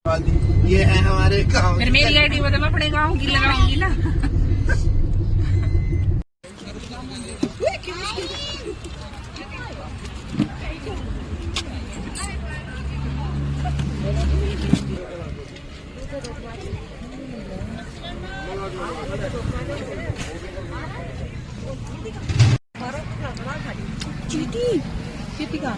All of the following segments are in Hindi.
ये है हमारे गाँव। फिर मेरी आईडी बता, मैं अपने गाँव की लगाऊंगी ना। चीटी चीटी का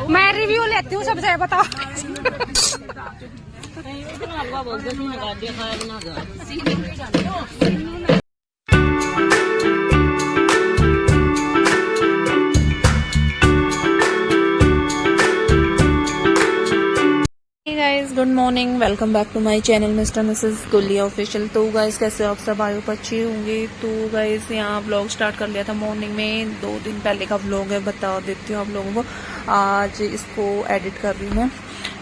मैं रिव्यू लेती हूँ सबसे, बताओ। Guys good morning, welcome back to my channel mister misses Gulia official. तो गाइज कैसे आप सब आए हो, अच्छे होंगे। तो गाइज यहाँ व्लॉग स्टार्ट कर लिया था मॉर्निंग में, 2 दिन पहले का व्लॉग है, बता देती हूँ आप लोगों को। आज इसको एडिट कर रही हूँ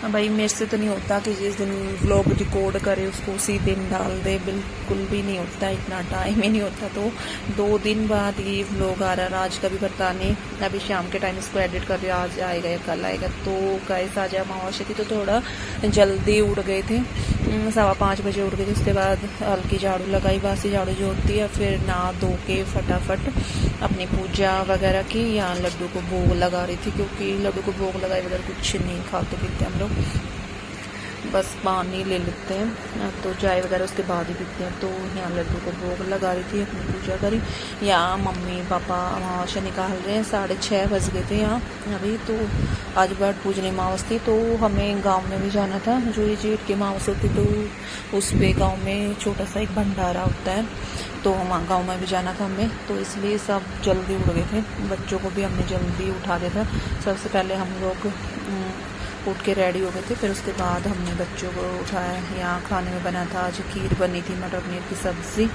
भाई, मेरे से तो नहीं होता कि जिस दिन व्लॉग रिकॉर्ड करे उसको उसी दिन डाल दे, बिल्कुल भी नहीं होता, इतना टाइम ही नहीं होता। तो 2 दिन बाद ये व्लॉग आ रहा है, आज का भी पता नहीं, अभी शाम के टाइम इसको एडिट कर रही हूँ, आज आएगा या कल आएगा। तो गाइस आज अमावस्या थी तो थोड़ा जल्दी उठ गए थे, 5:15 बजे उठ गए थे। उसके बाद हल्की झाड़ू लगाई, बासी झाड़ू जो होती है, फिर नहा धो के फटाफट अपनी पूजा वगैरह की। यहाँ लड्डू को भोग लगा रही थी, क्योंकि लड्डू को भोग लगाए बगैर कुछ नहीं खाते पीते हम लोग, बस पानी ले लेते हैं, तो चाय वगैरह उसके बाद ही पीते हैं। तो यहाँ लड्डू को भोग लगा रही थी, अपनी पूजा करी। यहाँ मम्मी पापा अमावस्या निकाल रहे हैं, 6:30 बज गए थे यहाँ अभी। तो आज बट पूजनी अमावस थी, तो हमें गांव में भी जाना था, जो ये जेठ की अमावस होती, तो उस पे गाँव में छोटा सा एक भंडारा होता है, तो हम गाँव में भी जाना था हमें, तो इसलिए सब जल्दी उठ गए थे। बच्चों को भी हमने जल्दी उठा दिया था। सबसे पहले हम लोग उठ के रेडी हो गए थे, फिर उसके बाद हमने बच्चों को उठाया। यहाँ खाने में बना था आज खीर बनी थी, मटर पनीर की सब्ज़ी।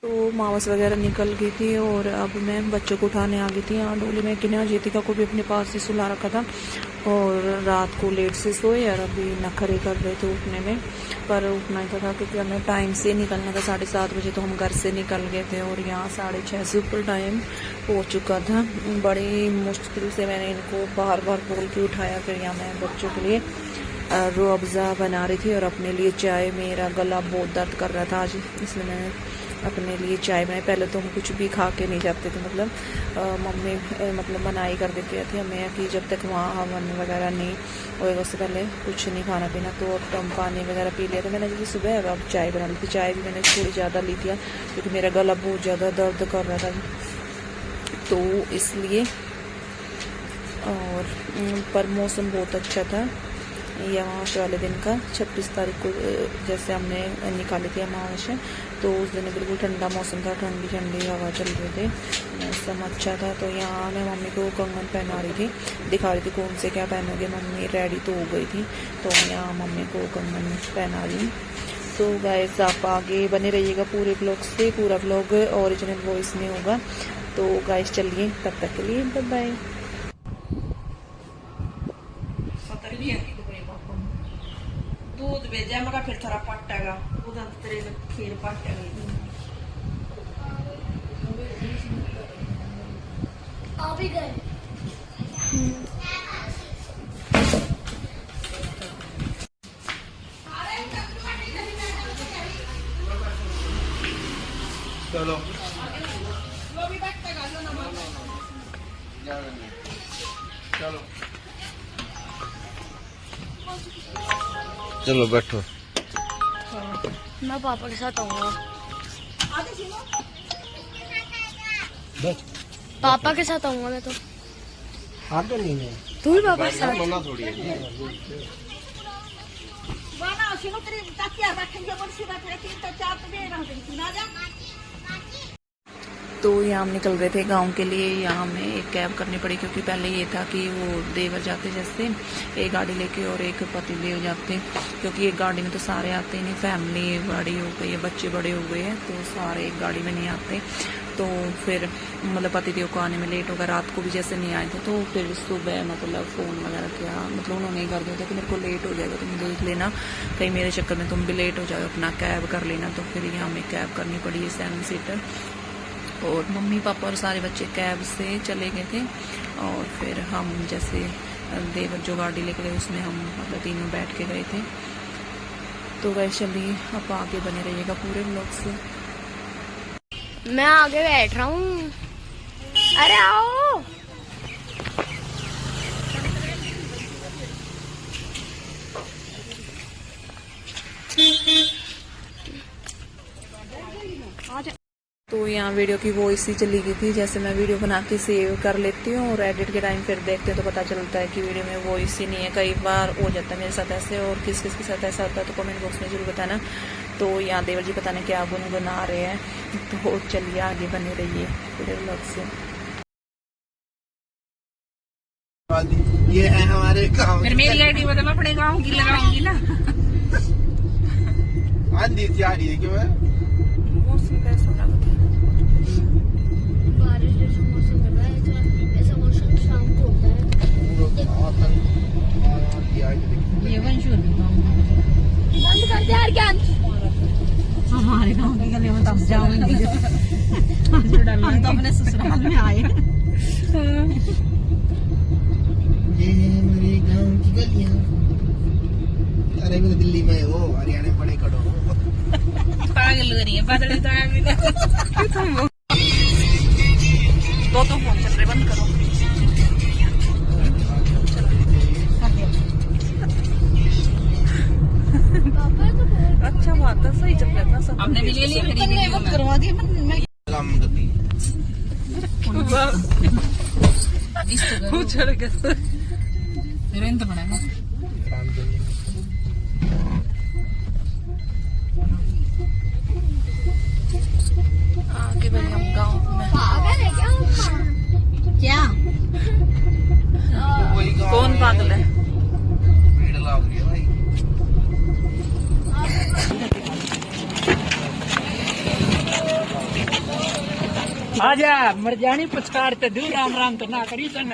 तो मावस वगैरह निकल गई थी और अब मैं बच्चों को उठाने आ गई थी। यहाँ डोली में किन्या ज्योतिका को भी अपने पास ही सुला रखा था, और रात को लेट से सोए और अभी नखरे कर रहे थे उठने में, पर उठना ही था क्योंकि हमें टाइम से निकलना था। 7:30 बजे तो हम घर से निकल गए थे, और यहाँ 6:30 से ऊपर टाइम हो चुका था। बड़ी मुश्किल से मैंने इनको बार बार बोल के उठाया। फिर यहाँ मैं बच्चों के लिए रूह अफ़ज़ा बना रही थी और अपने लिए चाय। मेरा गला बहुत दर्द कर रहा था आज, इसलिए मैंने अपने लिए चाय बनाई। पहले तो हम कुछ भी खा के नहीं जाते थे, मतलब मम्मी मतलब मनाही कर देती थी हमें कि जब तक वहाँ हवन वगैरह नहीं होएगा उससे पहले कुछ नहीं खाना पीना। तो अब हम पानी वगैरह पी लिया था मैंने, जैसे सुबह अब चाय बना ली थी। चाय भी मैंने थोड़ी ज़्यादा ली थी क्योंकि मेरा गला बहुत ज़्यादा दर्द कर रहा था, तो इसलिए। और पर मौसम बहुत अच्छा था ये अमावस्या वाले दिन का। 26 तारीख को जैसे हमने निकाली थी अमावस्या, तो उस दिन बिल्कुल ठंडा मौसम था, ठंडी ठंडी हवा चल रही थी, मौसम अच्छा था। तो यहाँ मैं मम्मी को कंगन पहना रही थी, दिखा रही थी कौन से क्या पहनोगे। मम्मी रेडी तो हो गई थी, तो यहाँ मम्मी को कंगन पहना रही। तो गाइस आप आगे बने रहिएगा पूरे ब्लॉग से, पूरा ब्लॉग ओरिजिनल वॉइस में होगा। तो गाइस चलिए, तब तक के लिए बाय बाय। दूध भेजा मगर फिर थोड़ा पट्टेगा, दूध तेरे खीर पट्टेगा। आ भी गए। चलो चलो चलो बैठो। मैं पापा के साथ आऊंगा। पापा के साथ आऊंगा मैं तो। आगे नहीं है, तू भी पापा के साथ। थोड़ी तो यहाँ हम निकल रहे थे गांव के लिए। यहाँ हमें एक कैब करनी पड़ी क्योंकि पहले ये था कि वो देवर जाते जैसे एक गाड़ी लेके और एक पति देव जाते, क्योंकि एक गाड़ी में तो सारे आते ही नहीं, फैमिली बड़ी हो गई है, बच्चे बड़े हो गए हैं, तो सारे एक गाड़ी में नहीं आते। तो फिर मतलब पति देव को आने में लेट होगा, रात को भी जैसे नहीं आए थे तो फिर सुबह मतलब फ़ोन वगैरह किया, मतलब उन्होंने ही कर दिया था कि मेरे को लेट हो जाएगा, तुम देख लेना कहीं मेरे चक्कर में तुम भी लेट हो जाओ, अपना कैब कर लेना। तो फिर यहाँ हमें कैब करनी पड़ी है 7 सीटर, और मम्मी पापा और सारे बच्चे कैब से चले गए थे। और फिर हम जैसे देवर जो गाड़ी लेके गए उसमें हम मतलब तीनों बैठ के गए थे। तो वैसे चलिए आप आगे बने रहिएगा पूरे व्लॉग से। मैं आगे बैठ रहा हूँ। अरे आओ। तो यहाँ वीडियो की वॉइस ही चली गई थी, जैसे मैं वीडियो बना के सेव कर लेती हूँ और एडिट के टाइम फिर देखते हैं तो पता चलता है कि वीडियो में वॉइस ही नहीं है। कई बार हो जाता है मेरे साथ ऐसे, और किस किस के साथ ऐसा होता है तो कमेंट बॉक्स में जरूर बताना। तो यहाँ देवर जी पता नहीं क्या गुनगुना रहे हैं, तो चलिए आगे बने रहिए पूरे व्लॉग से। ये है हमारे गाँव। फिर मेरी आईडी बता, मैं अपने गाँव की लगाऊंगी ना। आंधी सी आ रही है क्यों? मौसम कैसा लग रहा है? बारिश जैसा मौसम हो रहा है, ऐसा मौसम शाम को होता है। ये वंशु बंद कर दे यार ज्ञान। हमारे गाँव की गली में तब जाओगे। हम तो अपने ससुराल में आए। ये है हमारे गाँव की गलियाँ। अरे मैं तो दिल्ली में हो, हरियाणा में पड़े कड़ो। पागल हो रही है, बदले तो आगे ना। तो फोन चल रहे, बंद करो। अच्छा बात है, सही चल रहा था सब। हमने भी ले लिया, मेरी वीडियो में करवा दी। सलाम करती चढ़ गया तो बनाएगा। आगे बढ़े हम गाँव में। पागल है क्या? क्या कौन पागल है? भीड़ लग रही है भाई। आजा मर जानी पुचकार ते दूर राम राम तो ना करी सन।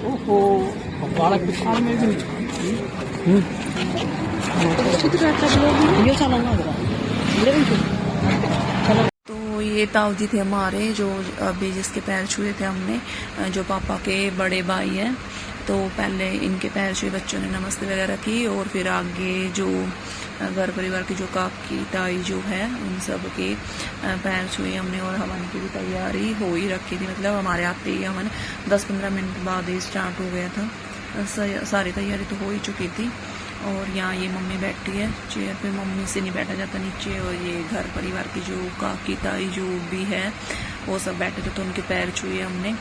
ओहो बालक विशाल में भी तो ये ताऊ जी थे हमारे, जो अभी जिसके पैर छुए थे हमने, जो पापा के बड़े भाई हैं। तो पहले इनके पैर छुए, बच्चों ने नमस्ते वगैरह की, और फिर आगे जो घर परिवार की जो काकी ताई जो है उन सब के पैर छुए हमने। और हवन की भी तैयारी हो ही रखी थी, मतलब हमारे आते ही हवन 10-15 मिनट बाद ही स्टार्ट हो गया था, सारी तैयारी तो हो ही चुकी थी। और यहाँ ये मम्मी बैठी है चेयर पे, मम्मी से नहीं बैठा जाता नीचे, और ये घर परिवार की जो काकी ताई जो भी है वो सब बैठे थे, तो उनके पैर छुए हमने।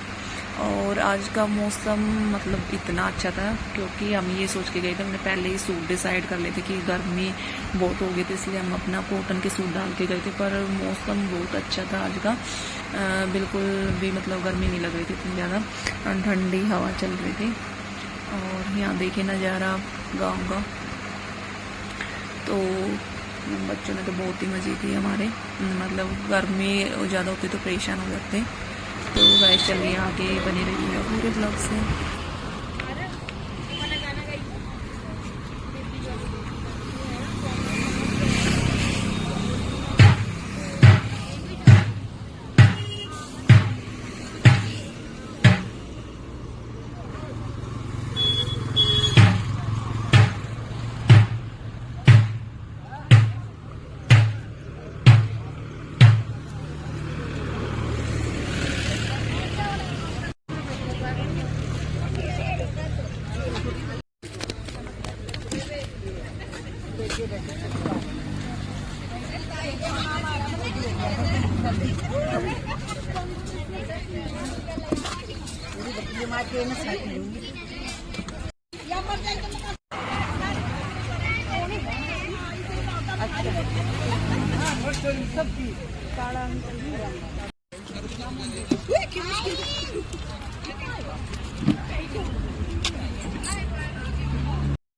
और आज का मौसम मतलब इतना अच्छा था, क्योंकि हम ये सोच के गए थे, हमने पहले ही सूट डिसाइड कर लेते कि गर्मी बहुत हो गई थी, इसलिए हम अपना कॉटन के सूट डाल के गए थे। पर मौसम बहुत अच्छा था आज का, बिल्कुल भी मतलब गर्मी नहीं लग रही थी इतनी ज़्यादा, ठंडी हवा चल रही थी। और यहाँ देखिए नज़ारा गाँव का, तो बच्चों ने तो बहुत ही मज़े किए हमारे, मतलब गर्मी ज़्यादा होती तो परेशान हो जाते। तो गाइस चलिए आगे बने रहिएगा पूरे ब्लॉग से।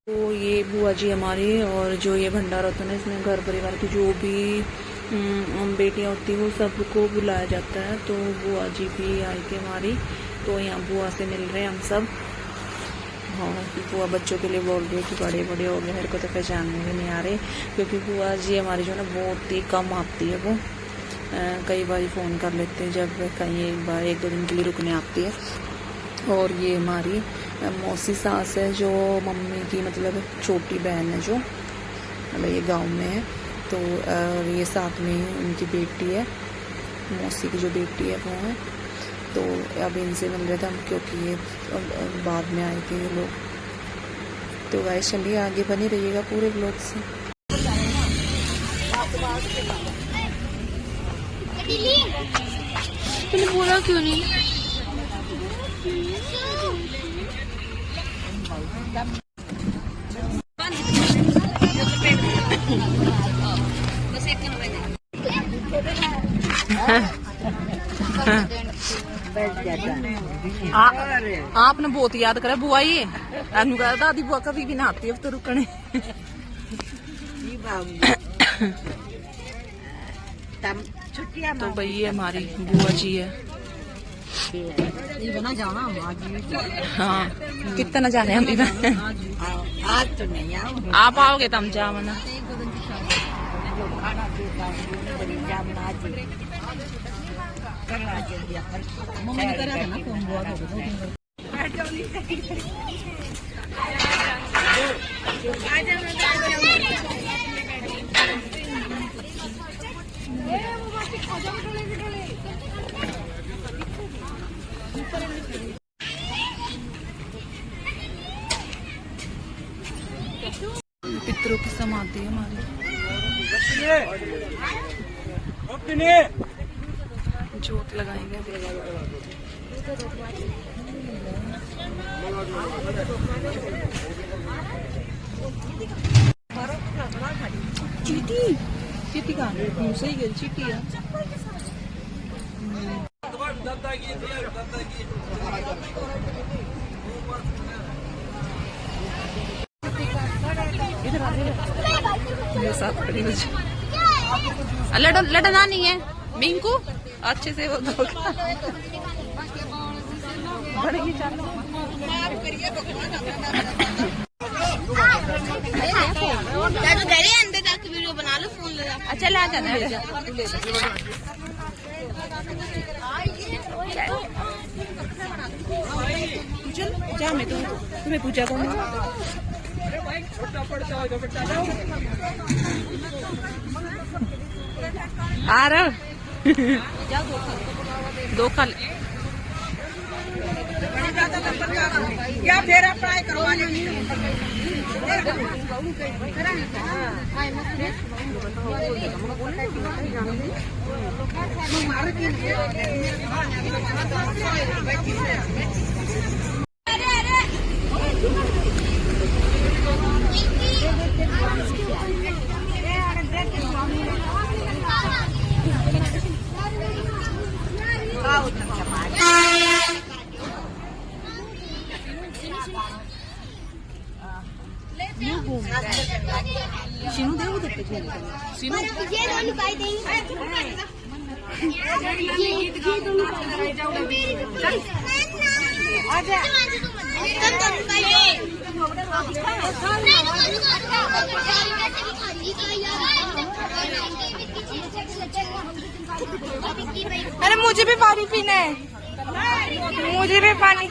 तो ये बुआ जी हमारी, और जो ये भंडारा होता है ना, इसमें घर परिवार की जो भी बेटियां होती है वो सबको बुलाया जाता है। तो बुआ जी भी आई थी हमारी, तो यहाँ बुआ से मिल रहे हैं हम सब। हाँ, बुआ बच्चों के लिए बोल रही है कि बड़े बड़े हो गए, मेरे को तो पहचानने भी नहीं आ रहे, क्योंकि बुआ जी हमारी जो है ना बहुत ही कम आती है। वो कई बार फ़ोन कर लेते हैं जब कहीं एक बार 1-2 दिन के लिए रुकने आती है। और ये हमारी मौसी सास है, जो मम्मी की मतलब छोटी बहन है, जो मतलब ये गांव में है। तो ये साथ में उनकी बेटी है, मौसी की जो बेटी है वो है। तो अब इनसे मिल रहे थे हम, क्योंकि ये बाद में आए थे ये लोग। तो गाइस चलिए आगे बने रहिएगा पूरे ब्लॉग से। तूने बोला क्यों नहीं? आपने बहुत याद करा बुआ, ये दादी बुआ कभी भी नहाती है तो रुकने। तो भाई ये हमारी बुआ जी है। हाँ, कितना जाने हम आज तो नहीं आओ, आप आओगे तो हम जाओ ना। पितरों की समाधि है हमारी। जोत लगाएंगे। चीटी चीटी का सही गई, चीटी है। लड़ना नहीं है मिंकू, अच्छे से वो अंदर जाके वीडियो बना लो, फोन ले जाओ। अच्छा ला जाना है। चल जा, मैं तुम्हें पूजा करूंगा। आ रहा दो कल या फिर अप्लाई करवाने सीनू दे उधर पे सीनू ये दोनों पाई देंगे। ये दोनों आजा अरे मुझे भी पानी पीना है, मुझे भी पानी।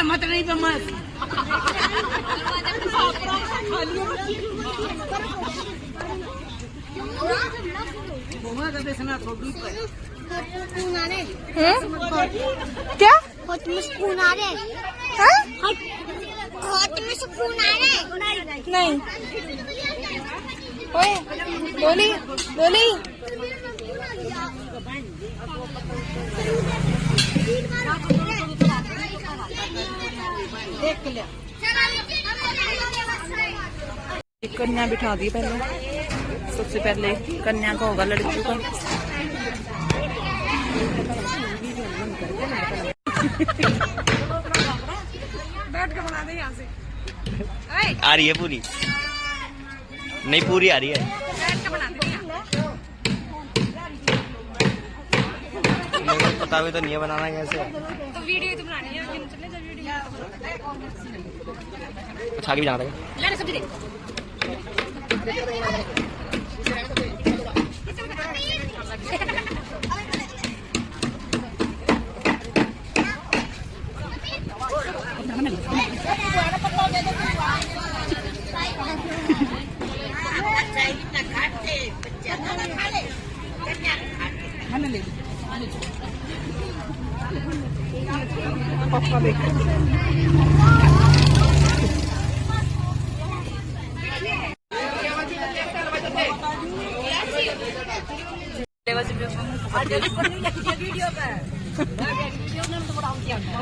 मत नहीं मत क्या मुस्कुन आ रहे हाथ में सुकून आ रहा है। नहीं ओए डोली डोली कन्या बिठा दी पहले। सबसे पहले कन्या का होगा लड़की का। बैठ के बना दे यहाँ से। आ रही है पूरी, नहीं पूरी आ रही है। बैठ के बना दे मेरे को पता भी तो नहीं है बनाना कैसे। तो वीडियो तो बनानी है। चले जा वीडियो। अच्छा आगे भी जाना था। लाने सब्जी दे। पापा देख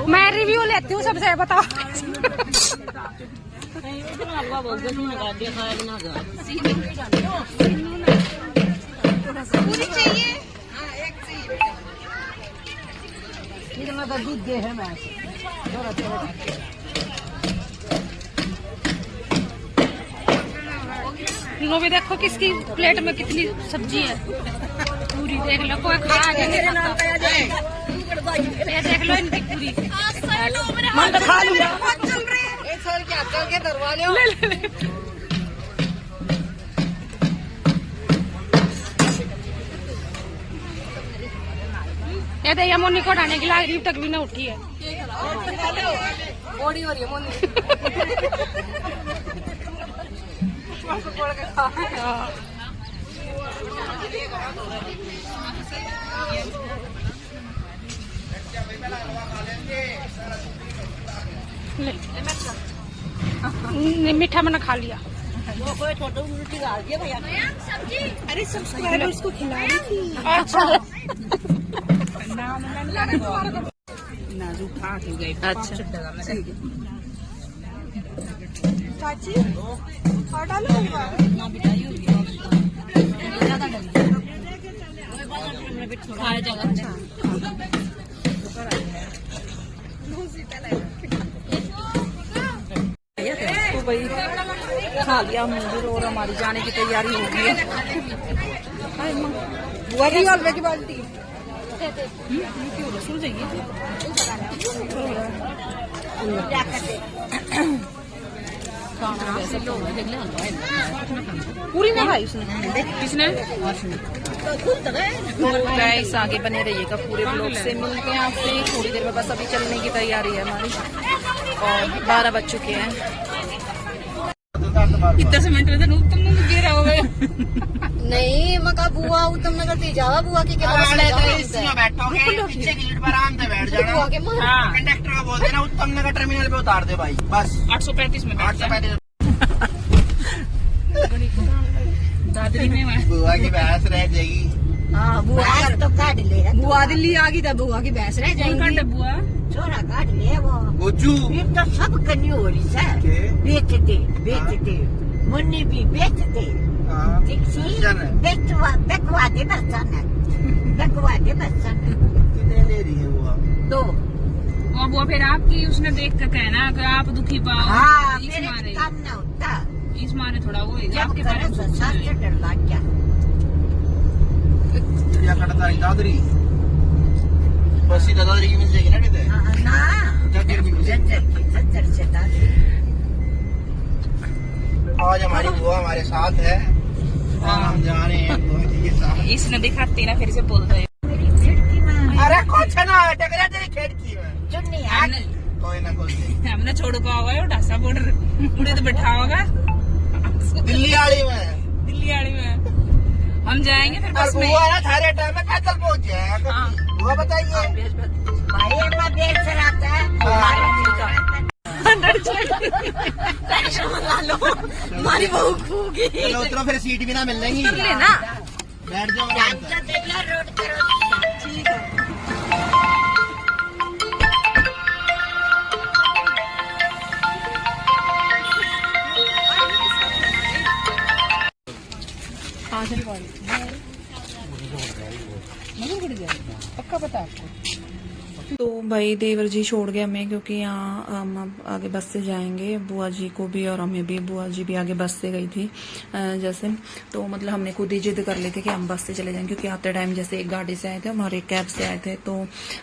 मैं रिव्यू लेती हूँ सबसे, बताओ। पूरी चाहिए दूध दे है मैं लो भी देखो किसकी प्लेट में कितनी सब्जी है। पूरी देख लो, कोई खा नहीं देख लो इनकी पूरी। मैं तो खा लूंगा। एक साल के चल के दरवा लो। ये तो मोनी को उठाने की लाग रही तक भी ना उठी है। बॉडी हो रही है मोनी। मीठा मैंने खा लिया। अरे सब्सक्राइबर्स को खिला रही थी। अच्छा नाजुक खा के गए। अच्छा चाची और डालो ना बिठाई होगी ज्यादा डाली खाया जाएगा। अच्छा तो भाई खा लिया मंदिर और हमारी जाने की तैयारी हो गई है। वही हलवे की बाल्टी सुन जाइए पूरी ना खाई उसने। किसने? गाइस आगे बने रहिएगा, पूरे ब्लॉग से मिलते हैं आपसे थोड़ी देर में। बस अभी चलने की तैयारी है हमारी और 12 बज चुके हैं। इतना से मिनट में तुम गिर रहे हो। नहीं मका बुआ उत्तम नगर से जावा बुआ की क्या बैठोगे पीछे की सीट पर आराम से बैठ जाना। कंडक्टर को बोल देना उत्तम नगर टर्मिनल पे उतार दे भाई। बस 835 में 835 दादरी में बुआ की बहस रह जाएगी। हाँ बुआ तो काट ले। बुआ दिल्ली आ गई तो बुआ की बहस रह जाएगी। बुआ छोरा काट ले वो गोचू फिर तो सब कन्नी हो रही सर। बेचते मुन्नी भी बेचते। बेचवा दे बर्तन कितने ले रही है बुआ? 2। और वो फिर आपकी उसने देख कर कहना कि आप दुखी पाओ। हाँ इस मेरे मारे काम ना होता। इस मारे थोड़ा वो जब आपके करे बारे में तो सास से डर लग गया। चिड़िया कटता रही दादरी। बस सीधा दादरी की मिल जाएगी ना नहीं ना जज्जर की मिल जाएगी। झज्जर से दादी आज हमारी बुआ हमारे साथ है और हम जा रहे हैं बुआ जी के साथ। इसने दिखाती ना फिर से बोल रहे। मेरी खिड़की में अरे कुछ ना टकरा तेरी खिड़की में चुन्नी आ गई। कोई ना कोई हमने छोड़ का होगा ये ढासा बॉर्डर उड़े तो बैठा होगा दिल्ली वाली में। दिल्ली वाली में। हम जाएंगे फिर और बस में। बुआ ना थारे टाइम में कैसल पहुंच जाएगा। बुआ बताइए भाई अम्मा देर से आता है। टेंशन मत ला लो, हमारी बहू खूगी। चलो उतरो, फिर सीट भी ना मिल जाएंगी। उतर लेना। बैठ जाओ आराम से। ठीक है। पक्का पता आपको? तो भाई देवर जी छोड़ गया हमें, क्योंकि यहाँ हम अब आगे बस से जाएंगे। बुआ जी को भी और हमें भी, बुआ जी भी आगे बस से गई थी जैसे। तो मतलब हमने खुद ही जिद कर ली थी कि हम बस से चले जाएंगे, क्योंकि आते टाइम जैसे एक गाड़ी से आए थे हम और एक कैब से आए थे। तो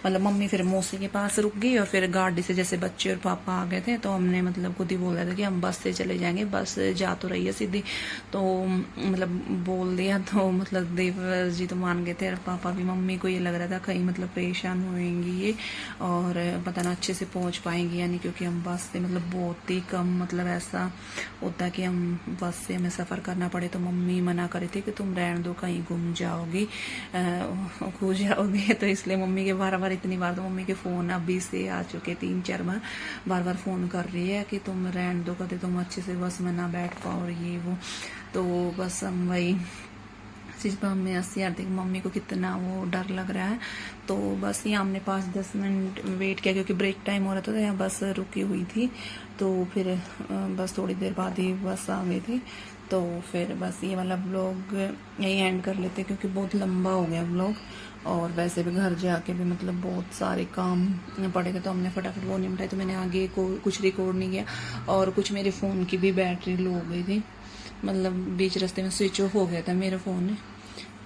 मतलब मम्मी फिर मौसी के पास रुक गई और फिर गाड़ी से जैसे बच्चे और पापा आ गए थे, तो हमने मतलब खुद ही बोला था कि हम बस से चले जाएंगे, बस जा तो रही है सीधी। तो मतलब बोल दिया, तो मतलब देवर जी तो मान गए थे और पापा भी। मम्मी को ये लग रहा था कहीं मतलब परेशान होएंगी ये और पता ना अच्छे से पहुंच पाएंगी यानी, क्योंकि हम बस से मतलब बहुत ही कम, मतलब ऐसा होता है कि हम बस से हमें सफ़र करना पड़े। तो मम्मी मना करे थे कि तुम रहने दो, कहीं गुम जाओगी, खो जाओगे। तो इसलिए मम्मी के बार इतनी बार तो मम्मी के फ़ोन अभी से आ चुके 3-4 बार फ़ोन कर रही है कि तुम रहने दो, कभी तुम अच्छे से बस में ना बैठ पाओ और ये वो। तो बस हम वही चीज़ पर हमें हंसी आती है, मम्मी को कितना वो डर लग रहा है। तो बस यहाँ हमने 5-10 मिनट वेट किया, क्योंकि ब्रेक टाइम हो रहा था, तो यहाँ बस रुकी हुई थी। तो फिर बस थोड़ी देर बाद ही बस आ गई थी। तो फिर बस ये वाला व्लॉग यही एंड कर लेते, क्योंकि बहुत लंबा हो गया व्लॉग। और वैसे भी घर जाके भी मतलब बहुत सारे काम पड़े थे, तो हमने फटाफट वो निपटाए। तो मैंने आगे को कुछ रिकॉर्ड नहीं किया, और कुछ मेरे फ़ोन की भी बैटरी लो हो गई थी, मतलब बीच रास्ते में स्विच ऑफ हो गया था मेरा फ़ोन,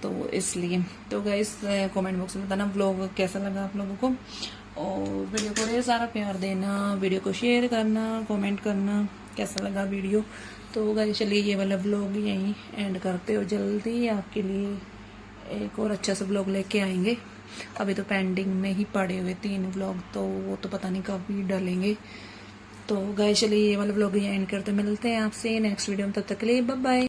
तो इसलिए। तो गाइस कमेंट बॉक्स में बताना व्लॉग कैसा लगा आप लोगों को, और वीडियो को ढेर सारा प्यार देना, वीडियो को शेयर करना, कमेंट करना कैसा लगा वीडियो। तो गाइस चलिए ये वाला व्लॉग यहीं एंड करते हो, जल्दी आपके लिए एक और अच्छा सा व्लॉग लेके आएंगे। अभी तो पेंडिंग में ही पड़े हुए 3 व्लॉग, तो वो तो पता नहीं कब ही डालेंगे। तो गाइस चलिए ये वाला व्लॉग यहीं एंड करते, मिलते हैं आपसे नेक्स्ट वीडियो में, तब तक के लिए बाय बाय।